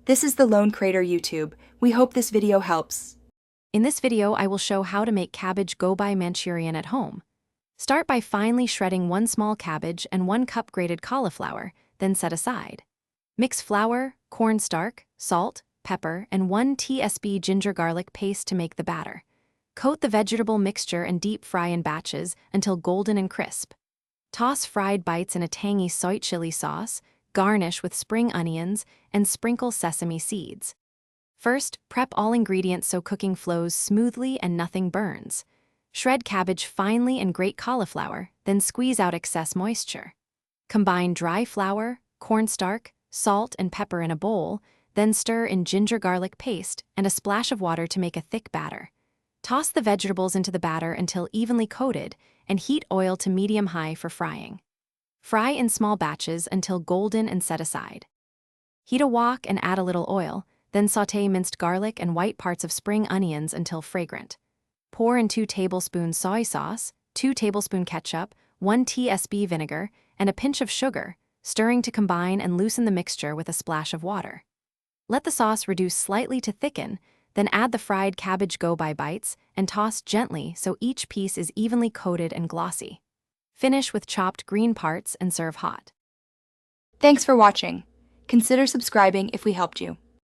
This is the Lone Crater YouTube. We hope this video helps. In this video, I will show how to make Cabbage Gobi Manchurian at home. Start by finely shredding 1 small cabbage and 1 cup grated cauliflower, then set aside. Mix flour, cornstarch, salt, pepper, and 1 tsp ginger garlic paste to make the batter. Coat the vegetable mixture and deep fry in batches until golden and crisp. Toss fried bites in a tangy soy chili sauce, garnish with spring onions, and sprinkle sesame seeds. First, prep all ingredients so cooking flows smoothly and nothing burns. Shred cabbage finely and grate cauliflower, then squeeze out excess moisture. Combine dry flour, cornstarch, salt, and pepper in a bowl, then stir in ginger garlic paste and a splash of water to make a thick batter. Toss the vegetables into the batter until evenly coated and heat oil to medium-high for frying. Fry in small batches until golden and set aside. Heat a wok and add a little oil, then sauté minced garlic and white parts of spring onions until fragrant. Pour in 2 tablespoons soy sauce, 2 tablespoons ketchup, 1 tsp vinegar, and a pinch of sugar, stirring to combine and loosen the mixture with a splash of water. Let the sauce reduce slightly to thicken, then add the fried cabbage gobi bites and toss gently so each piece is evenly coated and glossy. Finish with chopped green parts and serve hot. Thanks for watching. Consider subscribing if we helped you.